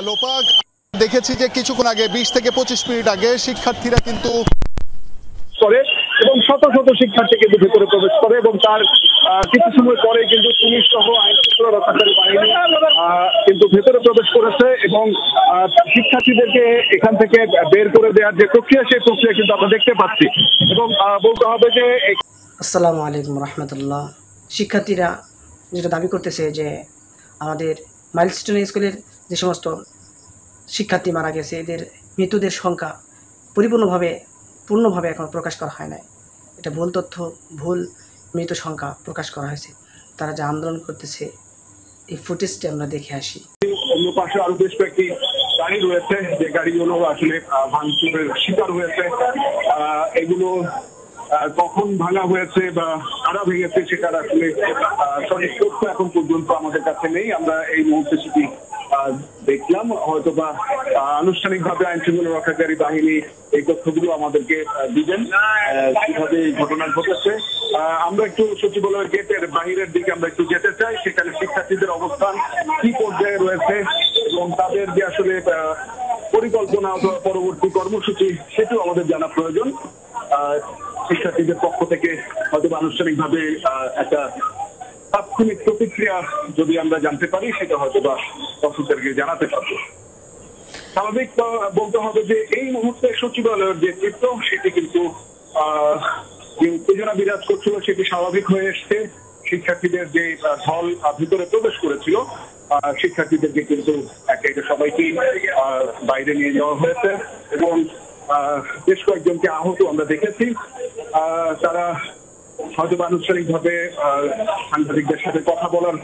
লোপাক দেখেছি যে কিছুক্ষণ আগে 20 থেকে 25 মিনিট আগে শিক্ষার্থীরা কিন্তু করে এবং শত শত শিক্ষার্থী কিন্তু ভেতরে প্রবেশ করে এবং তার কিছু সময় পরে কিন্তু পুলিশ সহ আইন শৃঙ্খলা রক্ষাকারী বাহিনী কিন্তু ভেতরে প্রবেশ করেছে এবং শিক্ষার্থীদেরকে এখান থেকে বের করে দেওয়ার যে প্রক্রিয়া সেই প্রক্রিয়া কিন্তু আমরা দেখতে পাচ্ছি এবং বলতে হবে যে আসসালামু আলাইকুম রহমতুল্লাহ। শিক্ষার্থীরা যেটা দাবি করতেছে যে আমাদের মাইলস্টোন স্কুলের যে সমস্ত শিক্ষার্থী মারা গেছে এদের মৃতদের সংখ্যা পূর্ণভাবে এখনও প্রকাশ করা হয় নাই। এটা ভুল তথ্য, ভুল মৃত সংখ্যা প্রকাশ করা হয়েছে। তারা যে আন্দোলন করতেছে এই ফুটেজটি আমরা দেখে আসি। অন্য পাশে আরো বেশ কয়েকটি গাড়ি রয়েছে যে গাড়িগুলো আসলে ভাঙচুরের শিকার হয়েছে। এগুলো কখন ভাঙা হয়েছে বা কারা ভেঙেছে সেটার আসলে সঠিক তথ্য এখন পর্যন্ত আমাদের কাছে নেই। আমরা এই মুহূর্তে সেটি দেখলাম, হয়তো বা আনুষ্ঠানিকভাবে আইন শৃঙ্খলা রক্ষাকারী বাহিনী এই তথ্যগুলো আমাদেরকে দিবেন কিভাবে এই ঘটনা ঘটেছে। আমরা একটু সচিবালয়ের গেটের বাহিরের দিকে আমরা একটু যেতে চাই, সেখানে শিক্ষার্থীদের অবস্থান কি পর্যায়ে রয়েছে এবং তাদের যে আসলে পরিকল্পনা অথবা পরবর্তী কর্মসূচি সেটিও আমাদের জানা প্রয়োজন। শিক্ষার্থীদের পক্ষ থেকে হয়তো আনুষ্ঠানিকভাবে একটা তাৎক্ষণিক প্রতিক্রিয়া যদি আমরা জানতে পারি সেটা হয়তো বা দর্শকদেরকে জানাতে পারবো। স্বাভাবিক বলতে হবে যে এই মুহূর্তে সচিবালয়ের যে চিত্র সেটি কিন্তু যে উত্তেজনা বিরাজ করছিল সেটি স্বাভাবিক হয়ে এসছে। শিক্ষার্থীদের যে ঢল ভিতরে প্রবেশ করেছিল শিক্ষার্থীদেরকে কিন্তু একে একে সবাইকেই বাইরে নিয়ে যাওয়া হয়েছে এবং বেশ কয়েকজনকে আহত আমরা দেখেছি। তারা হয়তো আনুষ্ঠানিকভাবে সাংবাদিকদের সাথে কথা বলার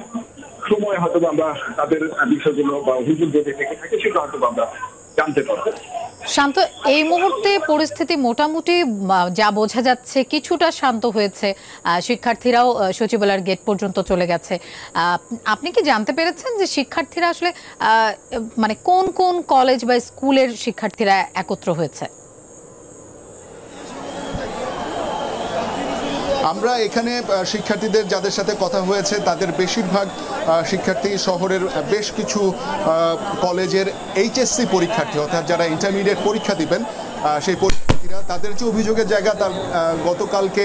সময় হয়তো আমরা তাদের বিষয়গুলো বা অভিযোগ যদি থেকে থাকে সেটা হয়তো আমরা জানতে পারবো। শান্ত, এই মুহূর্তে পরিস্থিতি মোটামুটি যা বোঝা যাচ্ছে কিছুটা শান্ত হয়েছে। শিক্ষার্থীরাও সচিবালয়ের গেট পর্যন্ত চলে গেছে। আপনি কি জানতে পেরেছেন যে শিক্ষার্থীরা আসলে মানে কোন কোন কলেজ বা স্কুলের শিক্ষার্থীরা একত্র হয়েছে? আমরা এখানে শিক্ষার্থীদের যাদের সাথে কথা হয়েছে তাদের বেশিরভাগ শিক্ষার্থী শহরের বেশ কিছু কলেজের এইচএসসি পরীক্ষার্থী, অর্থাৎ যারা ইন্টারমিডিয়েট পরীক্ষা দিবেন সেই পরীক্ষার্থীরা। তাদের যে অভিযোগের জায়গা, তার গতকালকে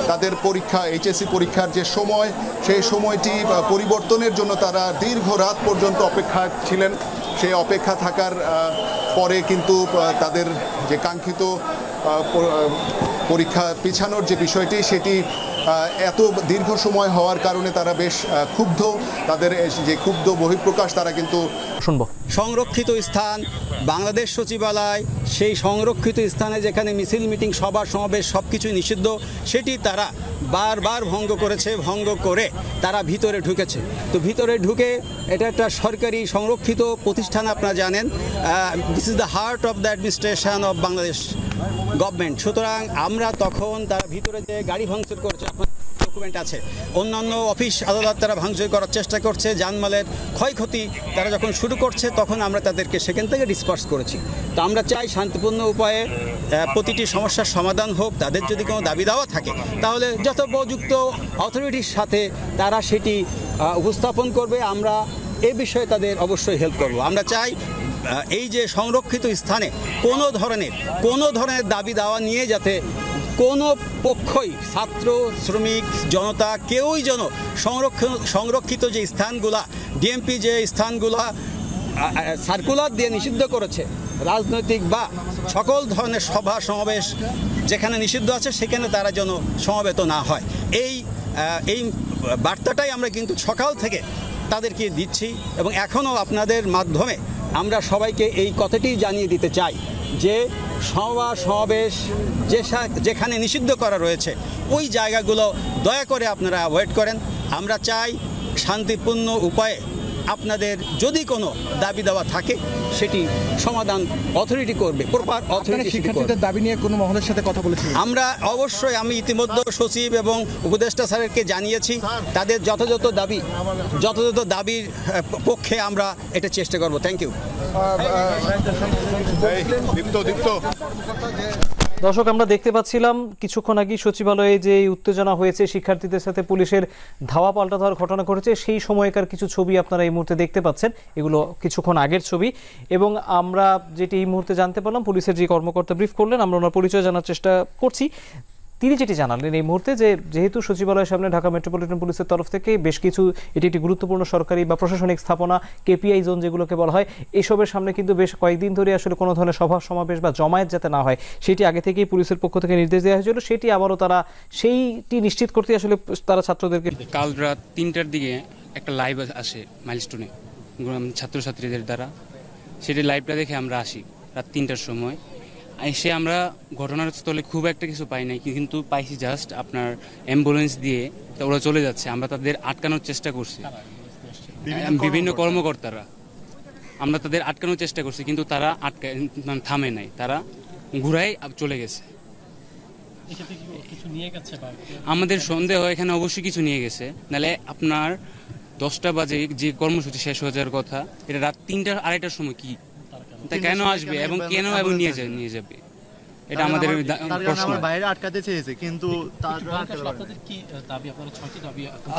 তাদের পরীক্ষা এইচএসসি পরীক্ষার যে সময় সেই সময়টি পরিবর্তনের জন্য তারা দীর্ঘ রাত পর্যন্ত অপেক্ষা ছিলেন। সেই অপেক্ষা থাকার পরে কিন্তু তাদের যে কাঙ্ক্ষিত পরীক্ষা পিছানোর যে বিষয়টি সেটি এত দীর্ঘ সময় হওয়ার কারণে তারা বেশ ক্ষুব্ধ। তাদের যে ক্ষুব্ধ বহিঃপ্রকাশ তারা কিন্তু শুনবো। সংরক্ষিত স্থান বাংলাদেশ সচিবালয়, সেই সংরক্ষিত স্থানে যেখানে মিছিল মিটিং সভা সমাবেশ সব কিছুই নিষিদ্ধ, সেটি তারা বারবার ভঙ্গ করেছে। ভঙ্গ করে তারা ভিতরে ঢুকেছে। তো ভিতরে ঢুকে এটা একটা সরকারি সংরক্ষিত প্রতিষ্ঠান, আপনারা জানেন this is the heart of the administration of Bangladesh government. সুতরাং আমরা তখন তারা ভিতরে যে গাড়ি ভাঙচুর করেছে, ডকুমেন্ট আছে, অন্যান্য অফিস আদালত তারা ভাঙচুর করার চেষ্টা করছে, জানমালের ক্ষয়ক্ষতি তারা যখন শুরু করছে তখন আমরা তাদেরকে সেখান থেকে ডিসপার্স করেছি। তো আমরা চাই শান্তিপূর্ণ উপায়ে প্রতিটি সমস্যার সমাধান হোক। তাদের যদি কোনো দাবি দাওয়া থাকে তাহলে যথোপযুক্ত অথরিটির সাথে তারা সেটি উপস্থাপন করবে। আমরা এই বিষয়ে তাদের অবশ্যই হেল্প করব। আমরা চাই এই যে সংরক্ষিত স্থানে কোনো ধরনের দাবি দাওয়া নিয়ে যাতে কোনো পক্ষই, ছাত্র শ্রমিক জনতা, কেউই যেন সংরক্ষিত যে স্থানগুলা ডিএমপি যে স্থানগুলা সার্কুলার দিয়ে নিষিদ্ধ করেছে, রাজনৈতিক বা সকল ধরনের সভা সমাবেশ যেখানে নিষিদ্ধ আছে সেখানে তারা যেন সমবেত না হয়। এই বার্তাটাই আমরা কিন্তু সকাল থেকে তাদেরকে দিচ্ছি এবং এখনও আপনাদের মাধ্যমে আমরা সবাইকে এই কথাটি জানিয়ে দিতে চাই যে সভা সমাবেশ যেখানে নিষিদ্ধ করা রয়েছে ওই জায়গাগুলো দয়া করে আপনারা অ্যাভয়েড করেন। আমরা চাই শান্তিপূর্ণ উপায়ে আপনাদের যদি কোনো দাবি দেওয়া থাকে সেটি সমাধান অথরিটি করবে, প্রপার অথরিটি। শিক্ষার্থীদের দাবি নিয়ে কোনো মহলের সাথে কথা বলেছি আমরা অবশ্যই, আমি ইতিমধ্যে সচিব এবং উপদেষ্টা স্যারকে জানিয়েছি তাদের যথাযথ দাবির পক্ষে আমরা এটা চেষ্টা করব। Thank you. দর্শক, আমরা দেখতে পাচ্ছিলাম কিছুক্ষণ আগে সচিবালয়ে যে উত্তেজনা হয়েছে, শিক্ষার্থীদের সাথে পুলিশের ধাওয়া পাল্টা দেওয়ার ঘটনা ঘটেছে, সেই সময়কার কিছু ছবি আপনারা এই মুহূর্তে দেখতে পাচ্ছেন। এগুলো কিছুক্ষণ আগের ছবি। এবং আমরা যেটি এই মুহূর্তে জানতে পারলাম, পুলিশের যে কর্মকর্তা ব্রিফ করলেন, আমরা ওনার পরিচয় জানার চেষ্টা করছি। তিনি যেটি জানালেন এই মুহূর্তে, যে যেহেতু সচিবালয়ের সামনে ঢাকা মেট্রোপলিটন পুলিশের তরফ থেকে বেশ কিছু, এটি একটি গুরুত্বপূর্ণ সরকারি বা প্রশাসনিক স্থাপনা, কেপিআই জোন যেগুলোকে বলা হয়, এসবের সামনে কিন্তু বেশ কয়েকদিন ধরে আসলে কোনো ধরনের সভা সমাবেশ বা জমায়েত যাতে না হয়, সেটি আগে থেকেই পুলিশের পক্ষ থেকে নির্দেশ দেওয়া হয়েছিল। সেটি আবারও তারা সেইটি নিশ্চিত করতে আসলে তারা ছাত্রদেরকে, কাল রাত 3টার দিকে একটা লাইভ আসে মাইলস্টোনে ছাত্রছাত্রীদের দ্বারা, সেটি লাইভটা দেখে আমরা আসি রাত 3টার সময়। এসে আমরা ঘটনার স্থলে খুব একটা কিছু পাই নাই, কিন্তু পাইছি জাস্ট আপনার অ্যাম্বুলেন্স দিয়ে ওরা চলে যাচ্ছে। আমরা তাদের আটকানোর চেষ্টা করছি, বিভিন্ন কর্মকর্তারা, আমরা তাদের আটকানোর চেষ্টা করছি, কিন্তু তারা থামে নাই, তারা ঘুরাই চলে গেছে। আমাদের সন্দেহ এখানে অবশ্যই কিছু নিয়ে গেছে, নাহলে আপনার 10টা বাজে যে কর্মসূচি শেষ হয়ে যাওয়ার কথা, এটা রাত 3টা 2:30টার সময় কি তা কেন আসবে এবং কেন এবং নিয়ে যাবে, এটা আমাদের প্রশ্ন। বাইরে আটকাতে চেয়েছে, কিন্তু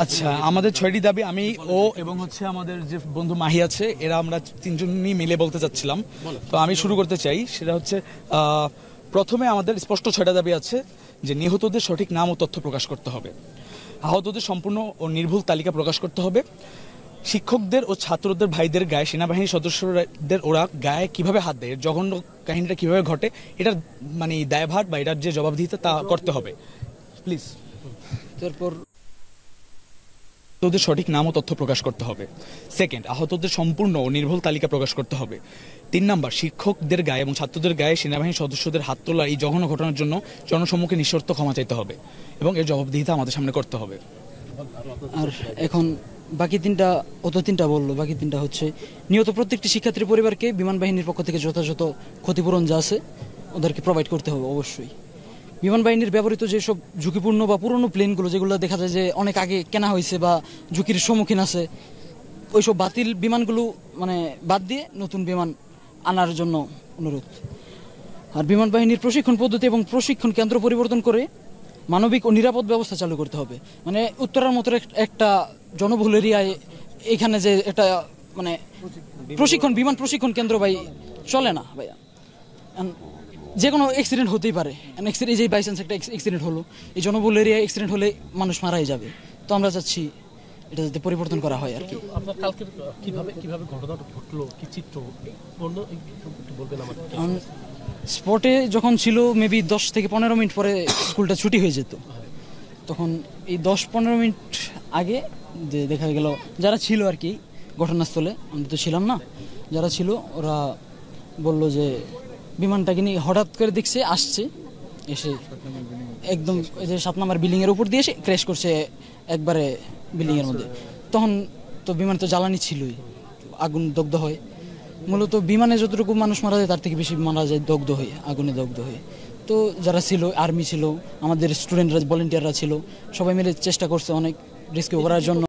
আচ্ছা, আমাদের 6টি দাবি আমি ও এবং হচ্ছে আমাদের যে বন্ধু মাহি আছে, এরা আমরা 3জনই মিলে বলতে চাচ্ছিলাম। তো আমি শুরু করতে চাই। সেটা হচ্ছে প্রথমে আমাদের স্পষ্ট 6টা দাবি আছে, যে নিহতদের সঠিক নাম ও তথ্য প্রকাশ করতে হবে, আহতদের সম্পূর্ণ ও নির্ভুল তালিকা প্রকাশ করতে হবে, শিক্ষকদের ও ছাত্রদের ভাইদের গায়ে সেনাবাহিনীর সদস্যদের ওরা গায়ে কিভাবে হাত দেয়, জঘন্য কাহিনীটা কিভাবে ঘটে, এটার মানে দায়ভার বা এটার যে জবাবদিহিতা তা করতে হবে প্লিজ। তারপর আহতদের সঠিক নাম ও তথ্য প্রকাশ করতে হবে। সেকেন্ড, আহতদের সম্পূর্ণ ও নির্ভুল তালিকা প্রকাশ করতে হবে। 3 নাম্বার, শিক্ষকদের গায়ে এবং ছাত্রদের গায়ে সেনাবাহিনীর সদস্যদের হাত তোলা এই জঘন্য ঘটনার জন্য জনসম্মুখে নিঃশর্ত ক্ষমা চাইতে হবে এবং এর জবাবদিহিতা আমাদের সামনে করতে হবে। আর এখন বাকি 3টা বললো, বাকি 3টা হচ্ছে নিহত প্রত্যেকটি শিক্ষার্থীর পরিবারকে বিমান বাহিনীর পক্ষ থেকে যথাযথ ক্ষতিপূরণ যা আছে ওদেরকে প্রোভাইড করতে হবে অবশ্যই। বিমান বাহিনীর ব্যবহৃত যেসব ঝুঁকিপূর্ণ বা পুরনো প্লেনগুলো, যেগুলো দেখা যায় যে অনেক আগে কেনা হয়েছে বা ঝুঁকির সম্মুখীন আছে, ওইসব বাতিল বিমানগুলো মানে বাদ দিয়ে নতুন বিমান আনার জন্য অনুরোধ। আর বিমান বাহিনীর প্রশিক্ষণ পদ্ধতি এবং প্রশিক্ষণ কেন্দ্র পরিবর্তন করে মানবিক ও নিরাপদ ব্যবস্থা চালু করতে হবে। মানে উত্তরার মতো একটা জনবহুল এরিয়ায় এখানে যে একটা মানে বিমান প্রশিক্ষণ কেন্দ্র ভাই চলে না ভাইয়া, যে কোনো অ্যাক্সিডেন্ট হতেই পারে। এই যে বাই চান্স একটা অ্যাক্সিডেন্ট হলো, এই জনবহুল এরিয়ায় অ্যাক্সিডেন্ট হলে মানুষ মারাই যাবে। তো আমরা চাচ্ছি এটা যাতে পরিবর্তন করা হয় আর কি। আপনার কালকে কিভাবে ঘটনাটা ঘটলো, কি চিত্র বলবেন আমাকে? স্পটে যখন ছিল মেবি 10 থেকে 15 মিনিট পরে স্কুলটা ছুটি হয়ে যেত, তখন এই 10-15 মিনিট আগে যে দেখা গেল যারা ছিল আর কি ঘটনাস্থলে, আমরা তো ছিলাম না, যারা ছিল ওরা বলল যে বিমানটাকে নিয়ে হঠাৎ করে দেখছে আসছে, এসে একদম এই যে 7 নম্বর বিল্ডিংয়ের উপর দিয়ে এসে ক্র্যাশ করছে একবারে বিল্ডিংয়ের মধ্যে। তখন তো বিমান তো জ্বালানি ছিলই, আগুন দগ্ধ হয়। মূলত বিমানে যতটুকু মানুষ মারা যায় তার থেকে বেশি মারা যায় দগ্ধ হয়ে, আগুনে দগ্ধ হয়ে। তো যারা ছিল, আর্মি ছিল, আমাদের স্টুডেন্টরা, ভলেন্টিয়াররা ছিল, সবাই মিলে চেষ্টা করছে অনেক রেস্কিউ করার জন্য।